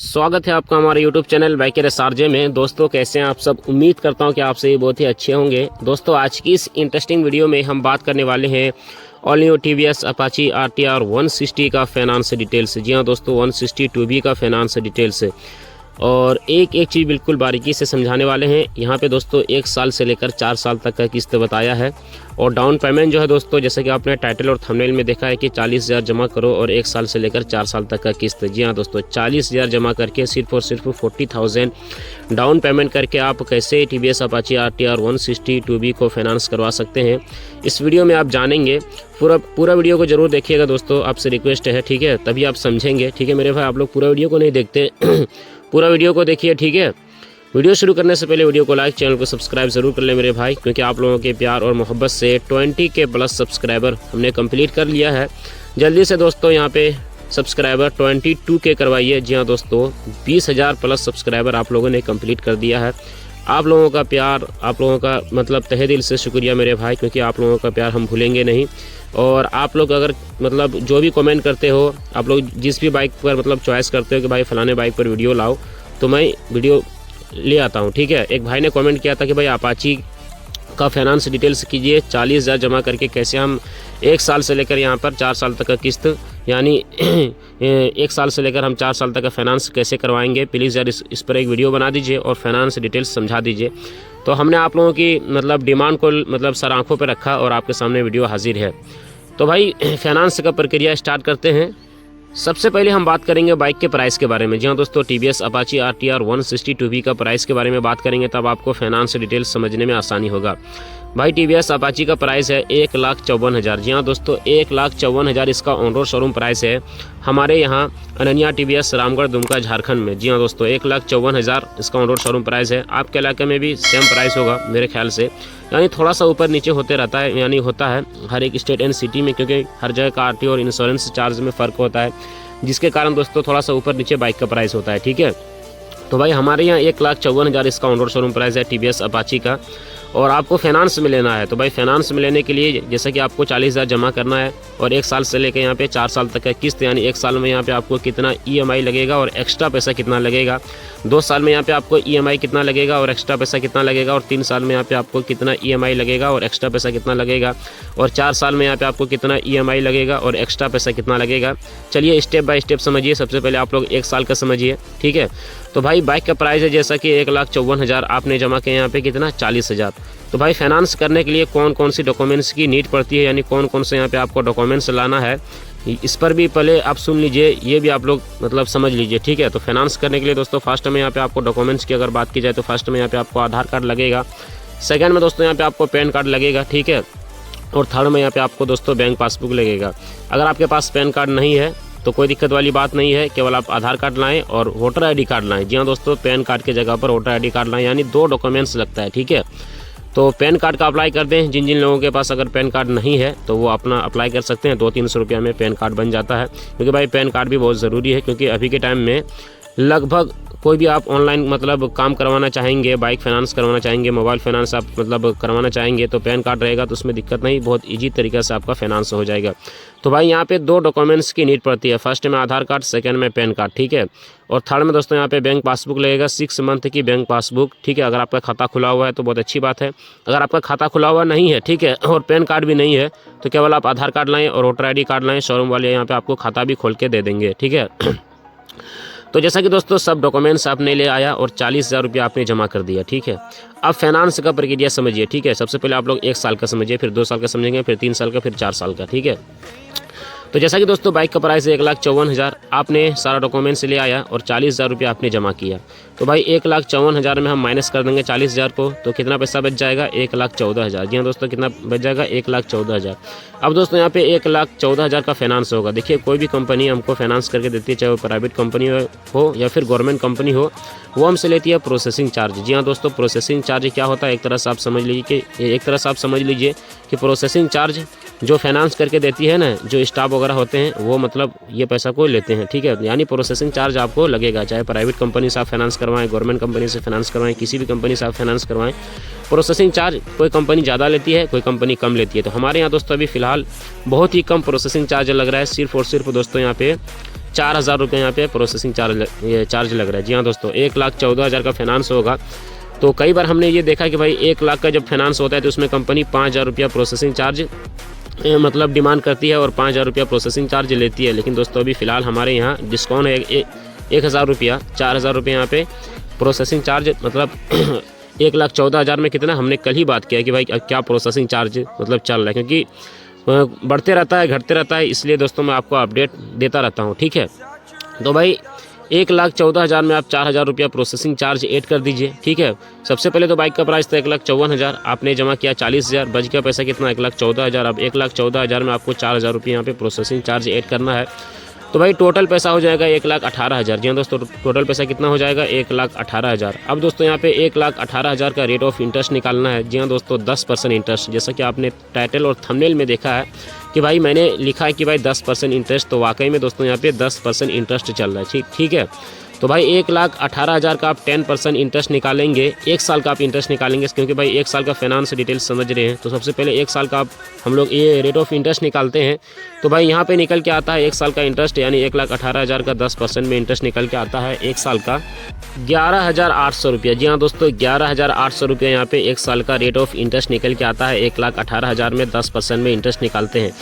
स्वागत है आपका हमारे YouTube चैनल बाइकर एसआरजे में। दोस्तों कैसे हैं आप सब? उम्मीद करता हूं कि आप सभी बहुत ही अच्छे होंगे। दोस्तों आज की इस इंटरेस्टिंग वीडियो में हम बात करने वाले हैं all new TVS Apache RTR 160 का फाइनेंस डिटेल्स। जी हाँ दोस्तों, 160 का फाइनेंस डिटेल्स और एक एक चीज़ बिल्कुल बारीकी से समझाने वाले हैं। यहाँ पे दोस्तों 1 साल से लेकर 4 साल तक का किस्त बताया है और डाउन पेमेंट जो है दोस्तों, जैसे कि आपने टाइटल और थंबनेल में देखा है कि 40,000 जमा करो और 1 साल से लेकर 4 साल तक का किस्त। जी हाँ दोस्तों, 40,000 जमा करके सिर्फ और सिर्फ 40,000 डाउन पेमेंट करके आप कैसे TVS अपाची RTR 160 2B को फाइनेंस करवा सकते हैं, इस वीडियो में आप जानेंगे। पूरा वीडियो को जरूर देखिएगा दोस्तों, आपसे रिक्वेस्ट है, ठीक है? तभी आप समझेंगे, ठीक है मेरे भाई? आप लोग पूरा वीडियो को नहीं देखते पूरा वीडियो को देखिए, ठीक है? वीडियो शुरू करने से पहले वीडियो को लाइक, चैनल को सब्सक्राइब जरूर कर ले मेरे भाई, क्योंकि आप लोगों के प्यार और मोहब्बत से 20K प्लस सब्सक्राइबर हमने कंप्लीट कर लिया है। जल्दी से दोस्तों यहाँ पे सब्सक्राइबर 22K करवाइए। जी हाँ दोस्तों, 20,000 प्लस सब्सक्राइबर आप लोगों ने कंप्लीट कर दिया है। आप लोगों का प्यार, आप लोगों का मतलब तहे दिल से शुक्रिया मेरे भाई, क्योंकि आप लोगों का प्यार हम भूलेंगे नहीं। और आप लोग अगर मतलब जो भी कमेंट करते हो, आप लोग जिस भी बाइक पर मतलब चॉइस करते हो कि भाई फलाने बाइक पर वीडियो लाओ, तो मैं वीडियो ले आता हूँ, ठीक है? एक भाई ने कमेंट किया था कि भाई अपाची का फाइनेंस डिटेल्स कीजिए, 40,000 जमा करके कैसे हम 1 साल से लेकर यहाँ पर 4 साल तक का किस्त, यानी 1 साल से लेकर हम 4 साल तक का फाइनेंस कैसे करवाएंगे। प्लीज़ यार इस पर एक वीडियो बना दीजिए और फाइनेंस डिटेल्स समझा दीजिए। तो हमने आप लोगों की मतलब डिमांड को मतलब सर आँखों पर रखा और आपके सामने वीडियो हाजिर है। तो भाई फाइनेंस का प्रक्रिया स्टार्ट करते हैं। सबसे पहले हम बात करेंगे बाइक के प्राइस के बारे में। जी हाँ दोस्तों, TVS अपाची RTR 160 2B का प्राइस के बारे में बात करेंगे, तब आपको फाइनेंस डिटेल्स समझने में आसानी होगा। भाई TVS अपाची का प्राइस है 1,54,000। जी हाँ दोस्तों, 1,54,000 इसका ऑन रोड शोरूम प्राइस है हमारे यहाँ अनन्या TVS रामगढ़ दुमका झारखंड में। जी हाँ दोस्तों, 1,54,000 इसका ऑन रोड शोरूम प्राइस है। आपके इलाके में भी सेम प्राइस होगा मेरे ख्याल से, यानी थोड़ा सा ऊपर नीचे होते रहता है, यानी होता है हर एक स्टेट एंड सिटी में, क्योंकि हर जगह का RTO और इंश्योरेंस चार्ज में फ़र्क होता है, जिसके कारण दोस्तों थोड़ा सा ऊपर नीचे बाइक का प्राइस होता है, ठीक है? तो भाई हमारे यहाँ 1,54,000 इसका ऑन रोड शोरूम प्राइस है TVS अपाची का। और आपको फाइनेंस में लेना है, तो भाई फाइनेंस में लेने के लिए जैसे कि आपको 40,000 जमा करना है और 1 साल से लेकर यहाँ पे 4 साल तक का किस्त, यानी 1 साल में यहाँ पे आपको कितना EMI लगेगा और एक्स्ट्रा पैसा कितना लगेगा, 2 साल में यहाँ पे आपको EMI कितना लगेगा और एक्स्ट्रा पैसा कितना लगेगा, और 3 साल में यहाँ पे आपको कितना EMI लगेगा और एक्स्ट्रा पैसा कितना लगेगा, और 4 साल में यहाँ पे आपको कितना EMI लगेगा और एक्स्ट्रा पैसा कितना लगेगा। चलिए स्टेप बाय स्टेप समझिए। सबसे पहले आप लोग 1 साल का समझिए, ठीक है? तो भाई बाइक का प्राइस है जैसा कि 1,54,000, आपने जमा किया यहाँ पे कितना 40,000। तो भाई फाइनेंस करने के लिए कौन कौन सी डॉक्यूमेंट्स की नीड पड़ती है, यानी कौन कौन से यहाँ पे आपको डॉक्यूमेंट्स लाना है, इस पर भी पहले आप सुन लीजिए, ये भी आप लोग मतलब समझ लीजिए, ठीक है? तो फाइनेंस करने के लिए दोस्तों फर्स्ट में यहाँ पे आपको डॉक्यूमेंट्स की अगर बात की जाए तो फर्स्ट में यहाँ पे आपको आधार कार्ड लगेगा, सेकंड में दोस्तों यहाँ पे आपको पैन कार्ड लगेगा, ठीक है? और थर्ड में यहाँ पे आपको दोस्तों बैंक पासबुक लगेगा। अगर आपके पास पैन कार्ड नहीं है तो कोई दिक्कत वाली बात नहीं है, केवल आप आधार कार्ड लाएं और वोटर ID कार्ड लाएं। जी हाँ दोस्तों, पैन कार्ड के जगह पर वोटर ID कार्ड लाएं, यानी 2 डॉक्यूमेंट्स लगता है, ठीक है? तो पैन कार्ड का अप्लाई कर दें। जिन जिन लोगों के पास अगर पैन कार्ड नहीं है तो वो अपना अप्लाई कर सकते हैं, 200-300 रुपया में पैन कार्ड बन जाता है, क्योंकि भाई पैन कार्ड भी बहुत ज़रूरी है, क्योंकि अभी के टाइम में लगभग कोई भी आप ऑनलाइन मतलब काम करवाना चाहेंगे, बाइक फाइनेंस करवाना चाहेंगे, मोबाइल फाइनेंस आप मतलब करवाना चाहेंगे, तो पैन कार्ड रहेगा तो उसमें दिक्कत नहीं, बहुत इजी तरीके से आपका फाइनेंस हो जाएगा। तो भाई यहाँ पे 2 डॉक्यूमेंट्स की नीड पड़ती है, फर्स्ट में आधार कार्ड, सेकंड में पैन कार्ड, ठीक है? और थर्ड में दोस्तों यहाँ पे बैंक पासबुक लगेगा, 6 मंथ की बैंक पासबुक, ठीक है? अगर आपका खाता खुला हुआ है तो बहुत अच्छी बात है। अगर आपका खाता खुला हुआ नहीं है, ठीक है, और पैन कार्ड भी नहीं है, तो केवल आप आधार कार्ड लाएँ और वोटर ID कार्ड लाएँ, शोरूम वाले यहाँ पे आपको खाता भी खोल के दे देंगे, ठीक है? तो जैसा कि दोस्तों सब डॉक्यूमेंट्स आपने ले आया और 40,000 रुपया आपने जमा कर दिया, ठीक है? अब फाइनेंस का प्रक्रिया समझिए, ठीक है? सबसे पहले आप लोग 1 साल का समझिए, फिर 2 साल का समझेंगे, फिर 3 साल का, फिर 4 साल का, ठीक है? तो जैसा कि दोस्तों बाइक का प्राइस है 1,54,000, आपने सारा डॉक्यूमेंट्स ले आया और 40,000 रुपया आपने जमा किया। तो भाई 1,54,000 में हम माइनस कर देंगे 40,000 को, तो कितना पैसा बच जाएगा? 1,14,000। जी हाँ दोस्तों, कितना बच जाएगा? 1,14,000। अब दोस्तों यहाँ पे 1,14,000 का फाइनेंस होगा। देखिए कोई भी कंपनी हमको फाइनेंस करके देती है, चाहे वो प्राइवेट कंपनी हो या फिर गवर्नमेंट कंपनी हो, वो हमसे लेती है प्रोसेसिंग चार्ज। जी हाँ दोस्तों, प्रोसेसिंग चार्ज क्या होता है? एक तरह से आप समझ लीजिए कि प्रोसेसिंग चार्ज जो फाइनेंस करके देती है ना, जो स्टाफ वगैरह होते हैं, वो मतलब ये पैसा को लेते हैं, ठीक है? यानी प्रोसेसिंग चार्ज आपको लगेगा, चाहे प्राइवेट कंपनी से आप फाइनेंस करवाएं, गवर्नमेंट कंपनी से फाइनेंस करवाएं, किसी भी कंपनी से आप फाइनेंस करवाएं, प्रोसेसिंग चार्ज कोई कंपनी ज़्यादा लेती है, कोई कंपनी कम लेती है। तो हमारे यहाँ दोस्तों अभी फ़िलहाल बहुत ही कम प्रोसेसिंग चार्ज लग रहा है, सिर्फ और सिर्फ दोस्तों यहाँ पे 4,000 रुपये यहाँ पे प्रोसेसिंग चार्ज लग रहा है। जी हाँ दोस्तों, 1,14,000 का फाइनेंस होगा। तो कई बार हमने ये देखा कि भाई 1 लाख का जब फाइनेंस होता है तो उसमें कंपनी 5,000 रुपया प्रोसेसिंग चार्ज मतलब डिमांड करती है और 5,000 रुपया प्रोसेसिंग चार्ज लेती है। लेकिन दोस्तों अभी फ़िलहाल हमारे यहाँ डिस्काउंट है 1,000 रुपया, 4,000 रुपये यहाँ पे प्रोसेसिंग चार्ज मतलब 1,14,000 में कितना हमने कल ही बात किया कि भाई क्या प्रोसेसिंग चार्ज मतलब चल रहा है, क्योंकि बढ़ते रहता है घटते रहता है, इसलिए दोस्तों मैं आपको अपडेट देता रहता हूँ। ठीक है, तो भाई 1,14,000 में आप 4,000 रुपया प्रोसेसिंग चार्ज ऐड कर दीजिए। ठीक है, सबसे पहले तो बाइक का प्राइस था 1,54,000, आपने जमा किया 40,000, बच गया पैसा कितना 1,14,000। अब 1,14,000 में आपको 4,000 रुपये यहाँ पे प्रोसेसिंग चार्ज ऐड करना है, तो भाई टोटल पैसा हो जाएगा 1,18,000। जी हाँ दोस्तों, टोटल पैसा कितना हो जाएगा 1,18,000। अब दोस्तों यहाँ पे 1,18,000 का रेट ऑफ इंटरेस्ट निकालना है। जी हाँ दोस्तों, 10% इंटरेस्ट, जैसा कि आपने टाइटल और थंबनेल में देखा है कि भाई मैंने लिखा है कि भाई 10% इंटरेस्ट, तो वाकई में दोस्तों यहाँ पे 10% इंटरेस्ट चल रहा है। ठीक है, तो भाई 1,18,000 का आप 10% इंटरेस्ट निकालेंगे, 1 साल का आप इंटरेस्ट निकालेंगे, क्योंकि भाई 1 साल का फाइनेंस डिटेल्स समझ रहे हैं। तो सबसे पहले 1 साल का आप हम लोग ये रेट ऑफ इंटरेस्ट निकालते हैं। तो भाई यहाँ पे निकल के आता है 1 साल का इंटरेस्ट, यानी 1,18,000 का 10% में इंटरेस्ट निकल के आता है 1 साल का 11,800 रुपया। जी हाँ दोस्तों, 11,800 रुपया यहाँ पे 1 साल का रेट ऑफ इंटरेस्ट निकल के आता है। 1,18,000 में 10% में इंटरेस्ट निकालते हैं,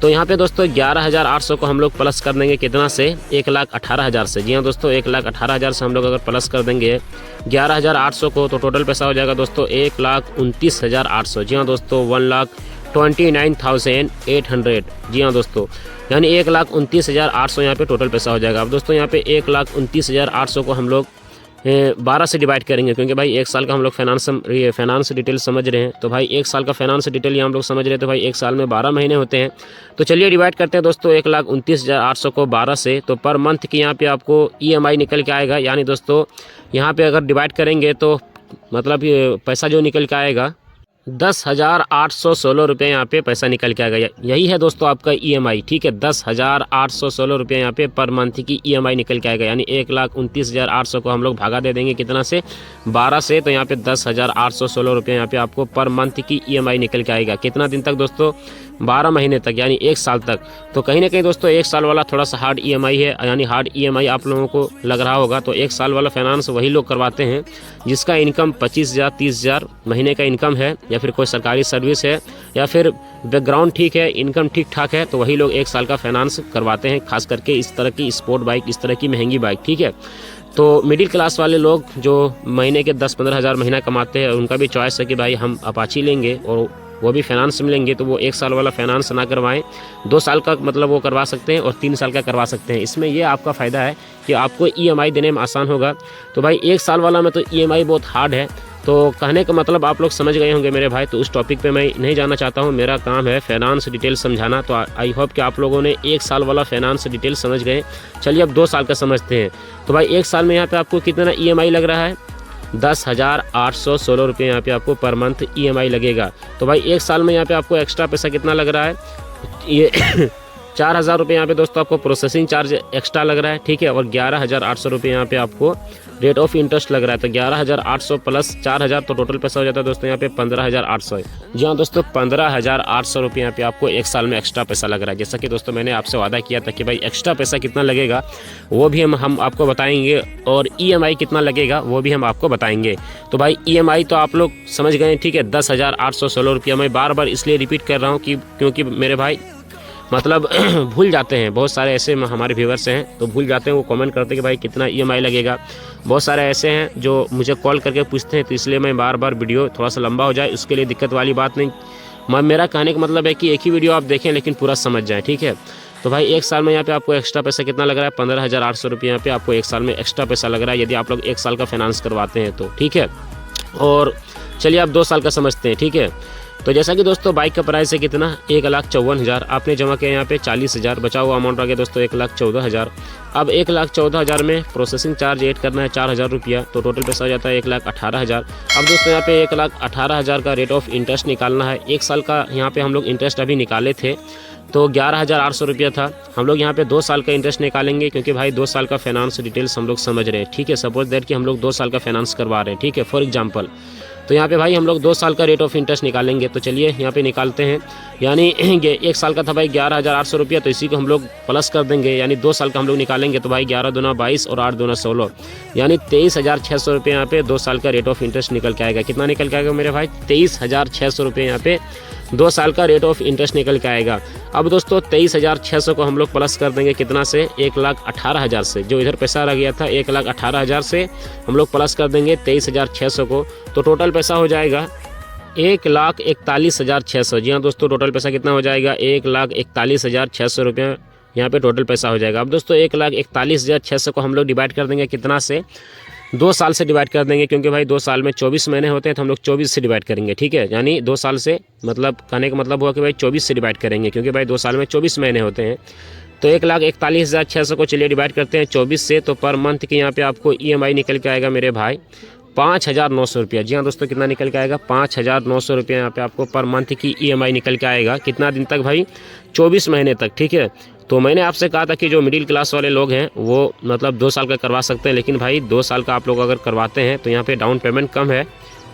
तो यहाँ पे दोस्तों 11,800 को हम लोग प्लस कर देंगे कितना से 1,18,000 से। जी हाँ दोस्तों, 1,18,000 से हम लोग अगर प्लस कर देंगे 11,800 को, तो टोटल पैसा हो जाएगा दोस्तों 1,29,800। जी हाँ दोस्तों, 1,29,800। जी हाँ दोस्तों, यानी 1,29,800 यहाँ पे टोटल पैसा हो जाएगा। अब दोस्तों यहाँ पे 1,29,800 को हम लोग 12 से डिवाइड करेंगे, क्योंकि भाई 1 साल का हम लोग फाइनेंस डिटेल समझ रहे हैं। तो भाई 1 साल का फाइनेंस डिटेल ये हम लोग समझ रहे हैं, तो भाई 1 साल में 12 महीने होते हैं। तो चलिए डिवाइड करते हैं दोस्तों 1,29,800 को 12 से, तो पर मंथ की यहाँ पे आपको EMI निकल के आएगा। यानी दोस्तों यहाँ पे अगर डिवाइड करेंगे तो मतलब ये पैसा जो निकल के आएगा 10,816 रुपये यहाँ पे पैसा निकल के आएगा। यही है दोस्तों आपका EMI। ठीक है, 10,816 रुपये यहाँ पे पर मंथ की EMI निकल के आएगा। यानी 1,29,800 को हम लोग भागा दे देंगे कितना से 12 से, तो यहाँ पे 10,816 रुपये यहाँ पे आपको पर मंथ की EMI निकल के आएगा। कितना दिन तक दोस्तों 12 महीने तक, यानी 1 साल तक। तो कहीं ना कहीं दोस्तों 1 साल वाला थोड़ा सा हार्ड EMI है, यानी हार्ड EMI आप लोगों को लग रहा होगा। तो 1 साल वाला फाइनेंस वही लोग करवाते हैं जिसका इनकम 25,000 30,000 महीने का इनकम है, या फिर कोई सरकारी सर्विस है, या फिर बैकग्राउंड ठीक है, इनकम ठीक ठाक है, तो वही लोग 1 साल का फाइनेंस करवाते हैं, खास करके इस तरह की स्पोर्ट बाइक, इस तरह की महंगी बाइक। ठीक है, तो मिडिल क्लास वाले लोग जो महीने के 10-15 हज़ार महीना कमाते हैं, उनका भी चॉइस है कि भाई हम अपाची लेंगे और वो भी फाइनेंस में लेंगे, तो वो 1 साल वाला फाइनेंस ना करवाएं, 2 साल का मतलब वो करवा सकते हैं और 3 साल का करवा सकते हैं। इसमें ये आपका फ़ायदा है कि आपको EMI देने में आसान होगा। तो भाई 1 साल वाला में तो EMI बहुत हार्ड है। तो कहने का मतलब आप लोग समझ गए होंगे मेरे भाई, तो उस टॉपिक पे मैं नहीं जाना चाहता हूँ। मेरा काम है फाइनेंस डिटेल समझाना। तो आई होप कि आप लोगों ने 1 साल वाला फाइनेंस डिटेल समझ गए। चलिए अब 2 साल का समझते हैं। तो भाई 1 साल में यहाँ पे आपको कितना EMI लग रहा है 10,816 रुपये यहाँ पे आपको पर मंथ EMI लगेगा। तो भाई 1 साल में यहाँ पे आपको एक्स्ट्रा पैसा कितना लग रहा है, ये 4,000 रुपये यहाँ पे दोस्तों आपको प्रोसेसिंग चार्ज एक्स्ट्रा लग रहा है। ठीक है, और 11,800 रुपये यहाँ पे आपको रेट ऑफ इंटरेस्ट लग रहा है। तो 11,800 प्लस 4,000 तो टोटल पैसा हो जाता है दोस्तों यहाँ पे 15,800। जी हाँ दोस्तों, 15,800 रुपये यहाँ पे आपको 1 साल में एक्स्ट्रा पैसा लग रहा है। जैसा कि दोस्तों मैंने आपसे वादा किया था कि भाई एक्स्ट्रा पैसा कितना लगेगा वो भी हम आपको बताएंगे, और EMI कितना लगेगा वो भी हम आपको बताएंगे। तो भाई EMI तो आप लोग समझ गए। ठीक है, 10,816 रुपया। मैं बार बार इसलिए रिपीट कर रहा हूँ कि क्योंकि मेरे भाई मतलब भूल जाते हैं, बहुत सारे ऐसे हमारे व्यूवर्स हैं तो भूल जाते हैं, वो कमेंट करते हैं कि भाई कितना EMI लगेगा। बहुत सारे ऐसे हैं जो मुझे कॉल करके पूछते हैं, तो इसलिए मैं बार बार वीडियो थोड़ा सा लंबा हो जाए उसके लिए दिक्कत वाली बात नहीं। मेरा कहने का मतलब है कि एक ही वीडियो आप देखें लेकिन पूरा समझ जाएँ। ठीक है, तो भाई 1 साल में यहाँ पे आपको एक्स्ट्रा पैसा कितना लग रहा है 15,800 रुपये यहाँ पे आपको 1 साल में एक्स्ट्रा पैसा लग रहा है, यदि आप लोग 1 साल का फाइनेंस करवाते हैं तो। ठीक है, और चलिए आप 2 साल का समझते हैं। ठीक है, तो जैसा कि दोस्तों बाइक का प्राइस है कितना 1,54,000, आपने जमा किया यहाँ पे 40,000, बचा हुआ अमाउंट आ गया दोस्तों 1,14,000। अब 1,14,000 में प्रोसेसिंग चार्ज ऐड करना है 4,000 रुपया, तो टोटल पैसा हो जाता है 1,18,000। अब दोस्तों यहाँ पे 1,18,000 का रेट ऑफ इंटरेस्ट निकालना है। 1 साल का यहाँ पे हम लोग इंटरेस्ट अभी निकाले थे तो 11,800 रुपया था। हम लोग यहाँ पे 2 साल का इंटरेस्ट निकालेंगे, क्योंकि भाई 2 साल का फाइनेंस डिटेल्स हम लोग समझ रहे हैं। ठीक है, सपोज दैट कि हम लोग 2 साल का फाइनेंस करवा रहे हैं। ठीक है, फॉर एग्जांपल तो यहाँ पे भाई हम लोग 2 साल का रेट ऑफ इंटरेस्ट निकालेंगे। तो चलिए यहाँ पे निकालते हैं। यानी 1 साल का था भाई 11,800 रुपया, तो इसी को हम लोग प्लस कर देंगे। यानी 2 साल का हम लोग निकालेंगे तो भाई 11 दूना 22 और 8 दूना 16, यानी 23,600 रुपये यहाँ पे 2 साल का रेट ऑफ इंटरेस्ट निकल के आएगा। कितना निकल के आएगा मेरे भाई? 23,600 रुपये यहाँ पे 2 साल का रेट ऑफ इंटरेस्ट निकल के आएगा। अब दोस्तों 23,600 को हम लोग प्लस कर देंगे कितना से? 1,18,000 से। जो इधर पैसा रह गया था 1,18,000 से हम लोग प्लस कर देंगे 23,600 को, तो टोटल पैसा हो जाएगा 1,41,600। जी हाँ दोस्तों, टोटल पैसा कितना हो जाएगा? 1,41,600 रुपये यहाँ पे टोटल पैसा हो जाएगा। अब दोस्तों 1,41,600 को हम लोग डिवाइड कर देंगे कितना से? 2 साल से डिवाइड कर देंगे, क्योंकि भाई 2 साल में 24 महीने होते हैं, तो हम लोग 24 से डिवाइड करेंगे। ठीक है, यानी 2 साल से मतलब कहने का मतलब हुआ कि भाई 24 से डिवाइड करेंगे, क्योंकि भाई 2 साल में 24 महीने होते हैं। तो 1,41,600 को चलिए डिवाइड करते हैं 24 से, तो पर मंथ के यहाँ पे आपको EMI निकल के आएगा मेरे भाई 5,900 रुपया। जी हाँ दोस्तों, कितना निकल के आएगा? 5,900 रुपया यहाँ पे आपको पर मंथ की EMI निकल के आएगा। कितना दिन तक भाई? 24 महीने तक। ठीक है, तो मैंने आपसे कहा था कि जो मिडिल क्लास वाले लोग हैं वो मतलब 2 साल का करवा सकते हैं, लेकिन भाई 2 साल का आप लोग अगर करवाते हैं तो यहाँ पे डाउन पेमेंट कम है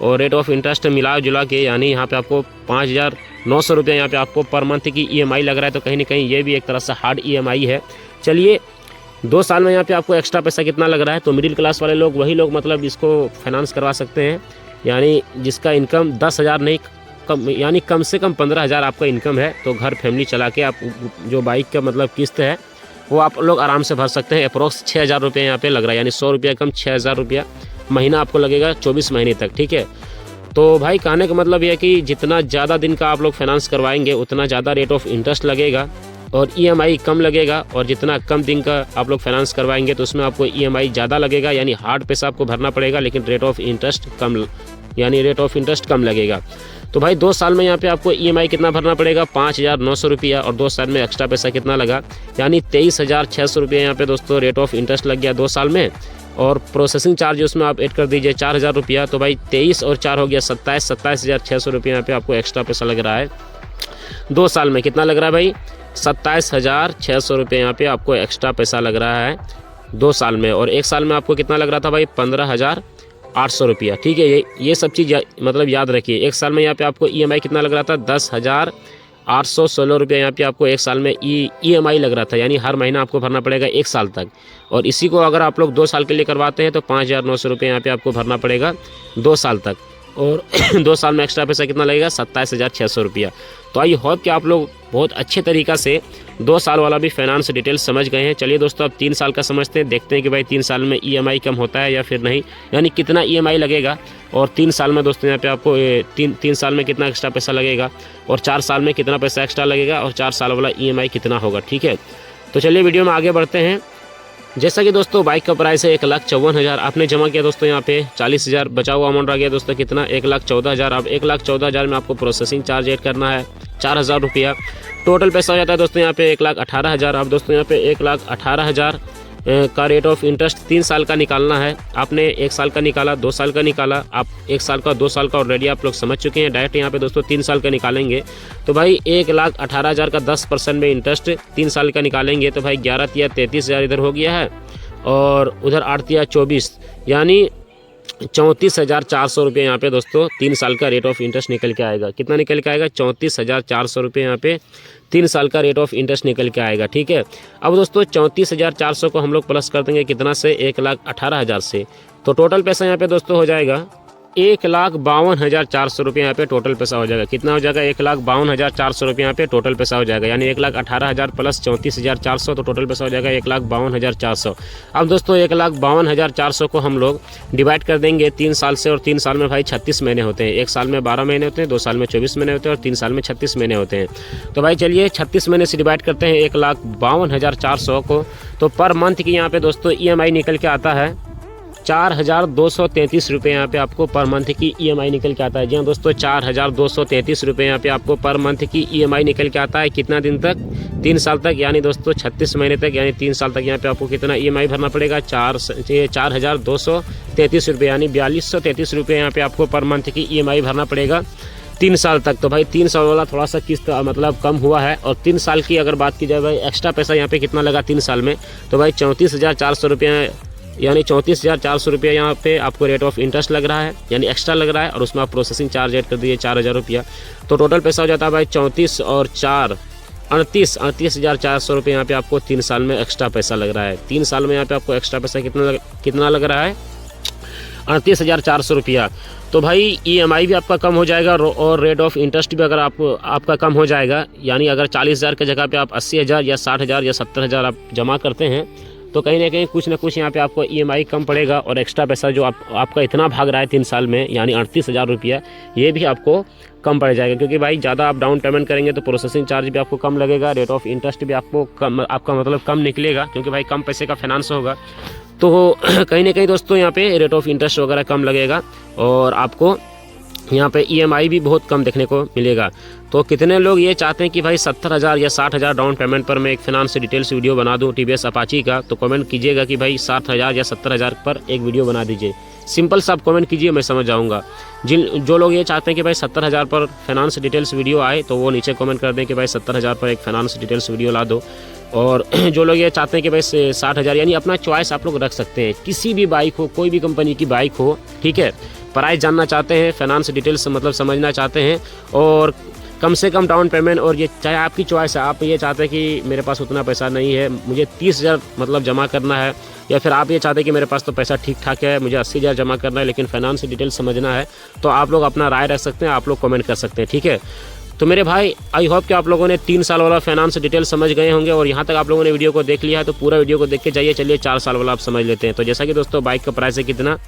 और रेट ऑफ इंटरेस्ट मिला जुला के यानी यहाँ पे आपको 5,900 रुपया यहाँ पे आपको पर मंथ की EMI लग रहा है। तो कहीं ना कहीं ये भी एक तरह से हार्ड EMI है। चलिए 2 साल में यहाँ पे आपको एक्स्ट्रा पैसा कितना लग रहा है? तो मिडिल क्लास वाले लोग वही लोग मतलब इसको फाइनेंस करवा सकते हैं, यानी जिसका इनकम 10,000 नहीं कम, यानी कम से कम 15,000 आपका इनकम है, तो घर फैमिली चला के आप जो बाइक का मतलब किस्त है वो आप लोग आराम से भर सकते हैं। अप्रोक्स 6,000 रुपये यहाँ पे लग रहा है, यानी 100 रुपया कम 6,000 रुपया महीना आपको लगेगा 24 महीने तक। ठीक है, तो भाई कहने का मतलब यह है कि जितना ज़्यादा दिन का आप लोग फाइनेंस करवाएंगे उतना ज़्यादा रेट ऑफ इंटरेस्ट लगेगा और EMI कम लगेगा, और जितना कम दिन का आप लोग फाइनेंस करवाएंगे तो उसमें आपको EMI ज़्यादा लगेगा, यानी हार्ड पैसा आपको भरना पड़ेगा, लेकिन रेट ऑफ इंटरेस्ट कम, यानी रेट ऑफ इंटरेस्ट कम लगेगा। तो भाई 2 साल में यहाँ पे आपको EMI कितना भरना पड़ेगा? 5,900 रुपया, और 2 साल में एक्स्ट्रा पैसा कितना लगा? यानी 23,600 रुपये यहाँ पे दोस्तों रेट ऑफ इंटरेस्ट लग गया 2 साल में, और प्रोसेसिंग चार्ज उसमें आप ऐड कर दीजिए 4,000 रुपया, तो भाई 23 और 4 हो गया 27,600 रुपये यहाँ पे आपको एक्स्ट्रा पैसा लग रहा है 2 साल में। कितना लग रहा है भाई? 27,600 रुपये यहाँ पे आपको एक्स्ट्रा पैसा लग रहा है 2 साल में, और 1 साल में आपको कितना लग रहा था भाई? 15,800 रुपया। ठीक है, ये सब चीज़ मतलब याद रखिए। 1 साल में यहाँ पे आपको EMI कितना लग रहा था? 10,816 रुपया यहाँ पे आपको 1 साल में EMI लग रहा था, यानी हर महीना आपको भरना पड़ेगा 1 साल तक। और इसी को अगर आप लोग 2 साल के लिए करवाते हैं तो 5,900 रुपये यहाँ पे आपको भरना पड़ेगा 2 साल तक, और 2 साल में एक्स्ट्रा पैसा कितना लगेगा? 27,600 रुपया। तो आई होप कि आप लोग बहुत अच्छे तरीक़ा से 2 साल वाला भी फाइनेंस डिटेल समझ गए हैं। चलिए दोस्तों अब 3 साल का समझते हैं, देखते हैं कि भाई 3 साल में EMI कम होता है या फिर नहीं, यानी कितना EMI लगेगा, और 3 साल में दोस्तों यहाँ पे आपको 3 साल में कितना एक्स्ट्रा पैसा लगेगा, और 4 साल में कितना पैसा एक्स्ट्रा लगेगा, और 4 साल वाला EMI कितना होगा। ठीक है, तो चलिए वीडियो में आगे बढ़ते हैं। जैसा कि दोस्तों बाइक का प्राइस है 1,54,000, आपने जमा किया दोस्तों यहाँ पे 40,000, बचा हुआ अमाउंट रह गया दोस्तों कितना? 1,14,000। अब 1,14,000 में आपको प्रोसेसिंग चार्ज ऐड करना है 4,000 रुपया, टोटल पैसा हो जाता है दोस्तों यहाँ पे 1,18,000। अब दोस्तों यहाँ पे 1,18,000 का रेट ऑफ इंटरेस्ट 3 साल का निकालना है। आपने 1 साल का निकाला, 2 साल का निकाला, आप 1 साल का 2 साल का ऑलरेडी आप लोग समझ चुके हैं। डायरेक्ट यहाँ पे दोस्तों 3 साल का निकालेंगे तो भाई 1,18,000 का 10% में इंटरेस्ट 3 साल का निकालेंगे तो भाई 11 तिया 33,000 इधर हो गया है, और उधर 8 तिया 24, यानी 34,400 रुपये यहाँ पे दोस्तों 3 साल का रेट ऑफ इंटरेस्ट निकल के आएगा। कितना निकल के आएगा? 34,400 रुपये यहाँ पे 3 साल का रेट ऑफ इंटरेस्ट निकल के आएगा। ठीक है, अब दोस्तों 34,400 को हम लोग प्लस कर देंगे कितना से? 1,18,000 से, तो टोटल पैसा यहाँ पे दोस्तों हो जाएगा 1,52,400 रुपये यहाँ पे टोटल पैसा हो जाएगा। कितना हो जाएगा? 1,52,400 रुपये यहाँ पे टोटल पैसा हो जाएगा, यानी 1,18,000 प्लस 34,400, तो टोटल पैसा हो जाएगा 1,52,400। अब दोस्तों 1,52,400 को हम लोग डिवाइड कर देंगे 3 साल से, और 3 साल में भाई 36 महीने होते हैं। 1 साल में 12 महीने होते हैं, 2 साल में 24 महीने होते हैं, और 3 साल में 36 महीने होते हैं। तो भाई चलिए 36 महीने से डिवाइड करते हैं 1,52,400 को, तो पर मंथ की यहाँ पे दोस्तों EMI निकल के आता है 4,233 रुपये यहाँ पे आपको पर मंथ की EMI निकल के आता है। जी हाँ दोस्तों, 4,233 रुपये यहाँ पे आपको पर मंथ की EMI निकल के आता है। कितना दिन तक? 3 साल तक, यानी दोस्तों 36 महीने तक, यानी 3 साल तक यहाँ पे आपको कितना EMI भरना पड़ेगा? 4,233 रुपये, यानी 4,233 रुपये यहाँ पे आपको पर मंथ की EMI भरना पड़ेगा 3 साल तक। तो भाई 3 साल वाला थोड़ा सा किस्त मतलब कम हुआ है, और 3 साल की अगर बात की जाए भाई एक्स्ट्रा पैसा यहाँ पे कितना लगा 3 साल में? तो भाई 34,400 रुपये यानी 34,400 रुपया यहाँ पे आपको रेट ऑफ इंटरेस्ट लग रहा है, यानी एक्स्ट्रा लग रहा है, और उसमें आप प्रोसेसिंग चार्ज ऐड कर दीजिए 4,000 रुपया। तो टोटल पैसा हो जाता है भाई 34 और 4 38,400 रुपये यहाँ पे आपको 3 साल में एक्स्ट्रा पैसा लग रहा है। 3 साल में यहाँ पे आपको एक्स्ट्रा पैसा कितना लग रहा है? 38,400 रुपया। तो भाई EMI भी आपका कम हो जाएगा और रेट ऑफ इंटरेस्ट भी अगर आपका कम हो जाएगा, यानी अगर 40,000 की जगह पे आप 80,000 या 60,000 या 70,000 आप जमा करते हैं तो कहीं ना कहीं कुछ ना कुछ यहाँ पे आपको EMI कम पड़ेगा, और एक्स्ट्रा पैसा जो आपका इतना भाग रहा है 3 साल में, यानी 38,000 रुपया, ये भी आपको कम पड़ जाएगा। क्योंकि भाई ज़्यादा आप डाउन पेमेंट करेंगे तो प्रोसेसिंग चार्ज भी आपको कम लगेगा, रेट ऑफ इंटरेस्ट भी आपका मतलब कम निकलेगा, क्योंकि भाई कम पैसे का फाइनेंस होगा। तो कहीं ना कहीं दोस्तों यहाँ पे रेट ऑफ इंटरेस्ट वगैरह कम लगेगा, और आपको यहाँ पे EMI भी बहुत कम देखने को मिलेगा। तो कितने लोग ये चाहते हैं कि भाई 70,000 या 60,000 डाउन पेमेंट पर मैं एक फाइनेंस से डिटेल्स वीडियो बना दूं TVS अपाची का? तो कमेंट कीजिएगा कि भाई 60,000 या 70,000 पर एक वीडियो बना दीजिए। सिंपल सा आप कमेंट कीजिए, मैं समझ जाऊँगा। जो लोग ये चाहते हैं कि भाई 70,000 पर फाइनेंस डिटेल्स वीडियो आए तो वो नीचे कमेंट कर दें कि भाई 70,000 पर एक फाइनेंस डिटेल्स वीडियो ला दो। और जो लोग ये चाहते हैं कि भाई 60,000, यानी अपना चॉइस आप लोग रख सकते हैं। किसी भी बाइक हो, कोई भी कंपनी की बाइक हो, ठीक है, प्राइस जानना चाहते हैं, फाइनेंस डिटेल्स मतलब समझना चाहते हैं, और कम से कम डाउन पेमेंट, और ये चाहे आपकी चॉइस है। आप ये चाहते हैं कि मेरे पास उतना पैसा नहीं है, मुझे 30,000 मतलब जमा करना है, या फिर आप ये चाहते हैं कि मेरे पास तो पैसा ठीक ठाक है, मुझे 80,000 जमा करना है लेकिन फाइनेंस डिटेल्स समझना है, तो आप लोग अपना राय रख सकते हैं, आप लोग कमेंट कर सकते हैं, ठीक है। तो मेरे भाई आई होप कि आप लोगों ने 3 साल वाला फाइनेंस डिटेल समझ गए होंगे, और यहाँ तक आप लोगों ने वीडियो को देख लिया है तो पूरा वीडियो को देख के जाइए। चलिए 4 साल वाला आप समझ लेते हैं। तो जैसा कि दोस्तों बाइक का प्राइस है कितना,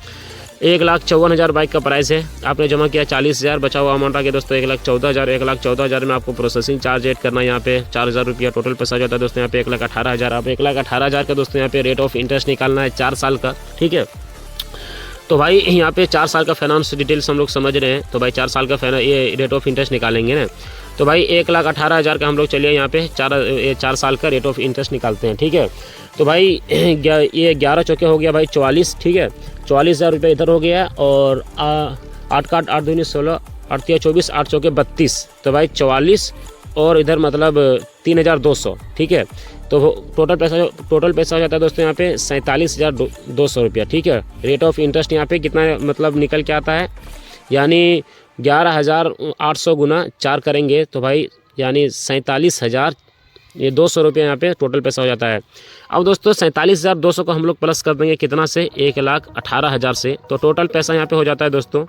1,54,000 बाइक का प्राइस है। आपने जमा किया 40,000, बचा हुआ अमाउंट आ गया दोस्तों 1,14,000। 1,14,000 में आपको प्रोसेसिंग चार्ज ऐड करना है यहाँ पे 4,000 रुपया। टोटल पैसा जाता है दोस्तों यहाँ पे 1,18,000। आप 1,18,000 का दोस्तों यहाँ पे रेट ऑफ इंटरेस्ट निकालना है 4 साल का, ठीक है। तो भाई यहाँ पे 4 साल का फाइनेंस डिटेल्स हम लोग समझ रहे हैं, तो भाई 4 साल का ये रेट ऑफ इंटरेस्ट निकालेंगे ना। तो भाई 1,18,000 का हम लोग चलिए यहाँ पे 4 साल का रेट ऑफ इंटरेस्ट निकालते हैं, ठीक है। तो भाई ये 11 चौके हो गया भाई 44, ठीक है। 44,000 रुपये इधर हो गया, और 8 का 8 दूनी 16, 8 तिया 24, 8 चौके 32, तो भाई 44, और इधर मतलब 3,200, ठीक है। तो टोटल पैसा हो जाता है दोस्तों यहाँ पे 47,200 रुपया, ठीक है। रेट ऑफ इंटरेस्ट यहाँ पे कितना मतलब निकल के आता है, यानी 11,800 गुना 4 करेंगे तो भाई यानी 47,200 रुपये यहाँ पे टोटल पैसा हो जाता है। अब दोस्तों 47,200 को हम लोग प्लस कर देंगे कितना से, 1,18,000 से, तो टोटल पैसा यहाँ पे हो जाता है दोस्तों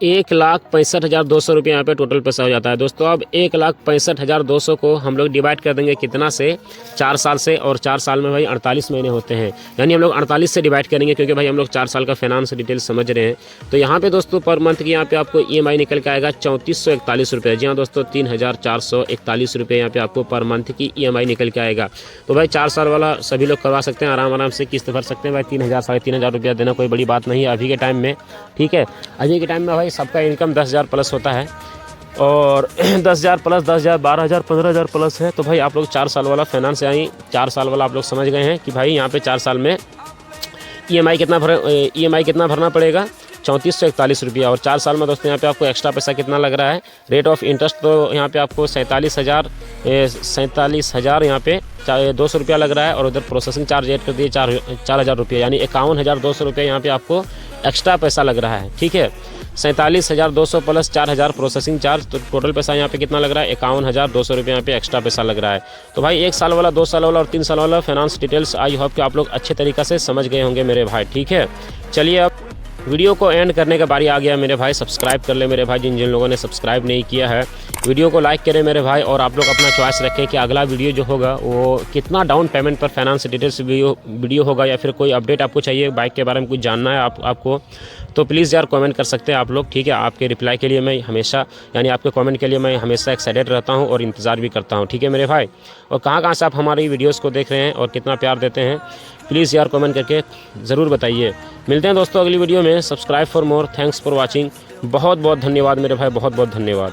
1,65,200 रुपये यहाँ पे टोटल पैसा हो जाता है दोस्तों। अब 1,65,200 को हम लोग डिवाइड कर देंगे कितना से, 4 साल से, और 4 साल में भाई 48 महीने होते हैं, यानी हम लोग 48 से डिवाइड करेंगे, क्योंकि भाई हम लोग 4 साल का फाइनेंस डिटेल समझ रहे हैं। तो यहाँ पे दोस्तों पर मंथ की यहाँ पे आपको EMI निकल के आएगा 3,441 रुपये। जी हाँ दोस्तों, 3,441 रुपये यहाँ पे आपको पर मंथ की EMI निकल के आएगा। तो भाई 4 साल वाला सभी लोग करवा सकते हैं, आराम से किस्त भर सकते हैं भाई। 3,000 साढ़े 3,000 रुपया देना कोई बड़ी बात नहीं है अभी के टाइम में, ठीक है। अभी के टाइम में भाई सबका इनकम 10,000 प्लस होता है, और 10,000 प्लस 10,000 12,000 15,000 प्लस है। तो भाई आप लोग 4 साल वाला फाइनेंस, यानी 4 साल वाला आप लोग समझ गए हैं कि भाई यहाँ पे 4 साल में EMI कितना भरना पड़ेगा, 3,441 रुपया। और 4 साल में दोस्तों यहाँ पे आपको एक्स्ट्रा पैसा कितना लग रहा है, रेट ऑफ इंटरेस्ट तो यहाँ पे आपको 47,000 यहाँ पे 200 रुपया लग रहा है, और उधर प्रोसेसिंग चार्ज ऐड कर दिए 4,000 रुपये, यानी 51,200 रुपये यहाँ पे आपको एक्स्ट्रा पैसा लग रहा है, ठीक है। 47,200 प्लस 4,000 प्रोसेसिंग चार्ज, तो टोटल पैसा यहाँ पे कितना लग रहा है, 51,200 रुपये यहाँ पे एक्स्ट्रा पैसा लग रहा है। तो भाई 1 साल वाला, 2 साल वाला और 3 साल वाला फाइनेंस डिटेल्स आई होप कि आप लोग अच्छे तरीक़े से समझ गए होंगे मेरे भाई, ठीक है। चलिए अब वीडियो को एंड करने का बारी आ गया मेरे भाई। सब्सक्राइब कर ले मेरे भाई, जिन लोगों ने सब्सक्राइब नहीं किया है। वीडियो को लाइक करें मेरे भाई, और आप लोग अपना चॉइस रखें कि अगला वीडियो जो होगा वो कितना डाउन पेमेंट पर फाइनेंस डिटेल्स वीडियो होगा, या फिर कोई अपडेट आपको चाहिए, बाइक के बारे में कुछ जानना है आपको, तो प्लीज़ यार कमेंट कर सकते हैं आप लोग, ठीक है। आपके रिप्लाई के लिए मैं हमेशा, यानी आपके कमेंट के लिए मैं हमेशा एक्साइटेड रहता हूँ और इंतज़ार भी करता हूँ, ठीक है मेरे भाई। और कहाँ से आप हमारी वीडियोज़ को देख रहे हैं और कितना प्यार देते हैं, प्लीज़ यार कमेंट करके ज़रूर बताइए। मिलते हैं दोस्तों अगली वीडियो में। Subscribe for more, thanks for watching. बहुत बहुत धन्यवाद मेरे भाई, बहुत बहुत धन्यवाद।